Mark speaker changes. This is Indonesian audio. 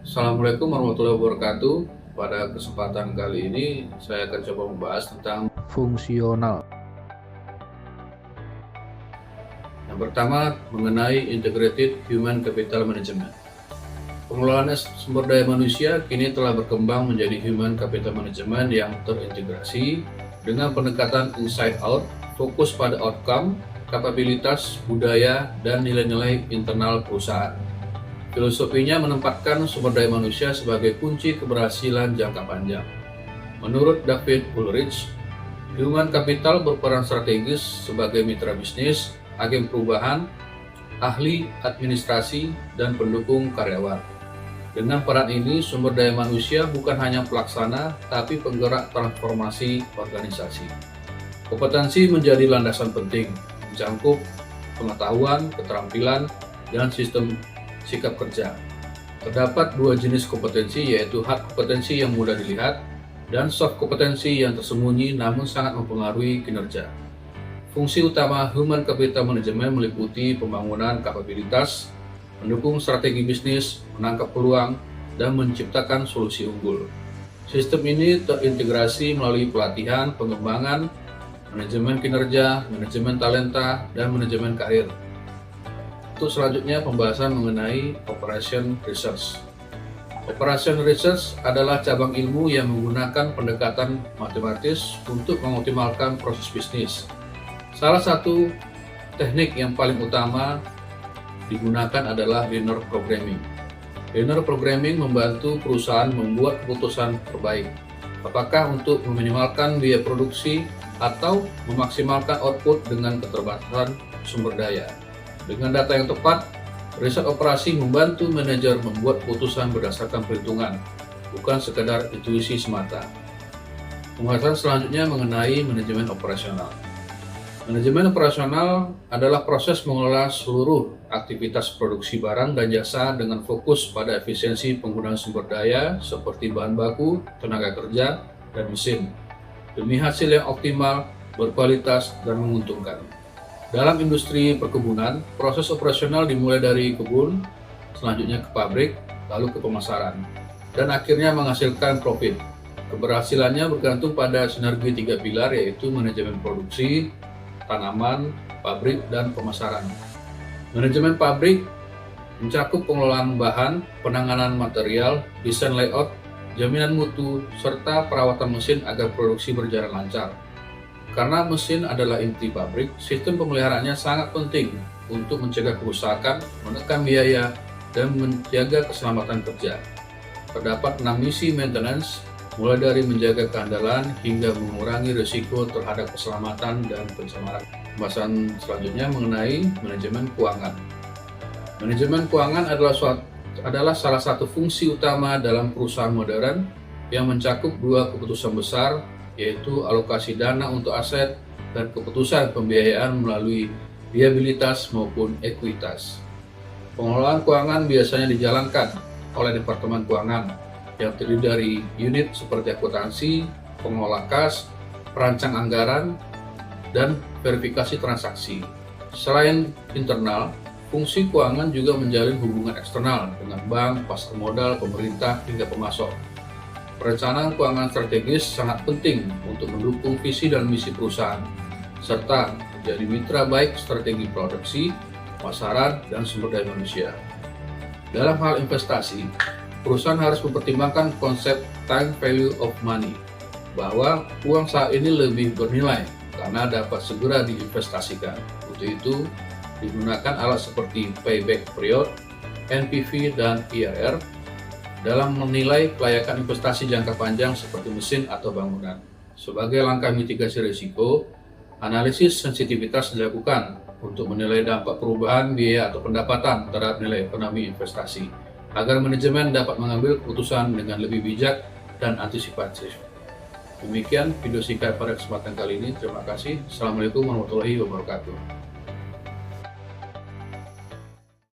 Speaker 1: Assalamualaikum warahmatullahi wabarakatuh. Pada kesempatan kali ini saya akan coba membahas tentang fungsional. Yang pertama mengenai Integrated Human Capital Management. Pengelolaan sumber daya manusia kini telah berkembang menjadi Human Capital Management yang terintegrasi dengan pendekatan inside out, fokus pada outcome, kapabilitas, budaya, dan nilai-nilai internal perusahaan. Filosofinya menempatkan sumber daya manusia sebagai kunci keberhasilan jangka panjang. Menurut David Ulrich, human capital berperan strategis sebagai mitra bisnis, agen perubahan, ahli administrasi, dan pendukung karyawan. Dengan peran ini, sumber daya manusia bukan hanya pelaksana, tapi penggerak transformasi organisasi. Kompetensi menjadi landasan penting, mencakup pengetahuan, keterampilan, dan sistem sikap kerja. Terdapat dua jenis kompetensi, yaitu hard kompetensi yang mudah dilihat dan soft kompetensi yang tersembunyi namun sangat mempengaruhi kinerja. Fungsi utama Human Capital Management meliputi pembangunan kapabilitas, mendukung strategi bisnis, menangkap peluang, dan menciptakan solusi unggul. Sistem ini terintegrasi melalui pelatihan, pengembangan, manajemen kinerja, manajemen talenta, dan manajemen karir. Untuk selanjutnya pembahasan mengenai Operation Research. Operation Research adalah cabang ilmu yang menggunakan pendekatan matematis untuk mengoptimalkan proses bisnis. Salah satu teknik yang paling utama digunakan adalah linear programming. Linear programming membantu perusahaan membuat keputusan terbaik, apakah untuk meminimalkan biaya produksi atau memaksimalkan output dengan keterbatasan sumber daya. Dengan data yang tepat, riset operasi membantu manajer membuat keputusan berdasarkan perhitungan, bukan sekedar intuisi semata. Pembahasan selanjutnya mengenai manajemen operasional. Manajemen operasional adalah proses mengelola seluruh aktivitas produksi barang dan jasa dengan fokus pada efisiensi penggunaan sumber daya seperti bahan baku, tenaga kerja, dan mesin, demi hasil yang optimal, berkualitas, dan menguntungkan. Dalam industri perkebunan, proses operasional dimulai dari kebun, selanjutnya ke pabrik, lalu ke pemasaran, dan akhirnya menghasilkan profit. Keberhasilannya bergantung pada sinergi tiga pilar, yaitu manajemen produksi, tanaman, pabrik, dan pemasaran. Manajemen pabrik mencakup pengelolaan bahan, penanganan material, desain layout, jaminan mutu, serta perawatan mesin agar produksi berjalan lancar. Karena mesin adalah inti pabrik, sistem pemeliharaannya sangat penting untuk mencegah kerusakan, menekan biaya, dan menjaga keselamatan kerja. Terdapat 6 misi maintenance, mulai dari menjaga keandalan hingga mengurangi risiko terhadap keselamatan dan pencemaran. Pembahasan selanjutnya mengenai manajemen keuangan. Manajemen keuangan adalah salah satu fungsi utama dalam perusahaan modern yang mencakup dua keputusan besar, yaitu alokasi dana untuk aset dan keputusan pembiayaan melalui liabilitas maupun ekuitas. Pengelolaan keuangan biasanya dijalankan oleh Departemen Keuangan yang terdiri dari unit seperti akuntansi, pengelola kas, perancang anggaran, dan verifikasi transaksi. Selain internal, fungsi keuangan juga menjalin hubungan eksternal dengan bank, pasar modal, pemerintah, hingga pemasok. Perencanaan keuangan strategis sangat penting untuk mendukung visi dan misi perusahaan, serta menjadi mitra baik strategi produksi, pasaran, dan sumber daya manusia. Dalam hal investasi, perusahaan harus mempertimbangkan konsep time value of money, bahwa uang saat ini lebih bernilai karena dapat segera diinvestasikan. Untuk itu, digunakan alat seperti payback period, NPV, dan IRR dalam menilai kelayakan investasi jangka panjang seperti mesin atau bangunan. Sebagai langkah mitigasi risiko, analisis sensitivitas dilakukan untuk menilai dampak perubahan biaya atau pendapatan terhadap nilai ekonomi investasi, agar manajemen dapat mengambil keputusan dengan lebih bijak dan antisipatif. Demikian video singkat pada kesempatan kali ini. Terima kasih. Assalamualaikum warahmatullahi wabarakatuh.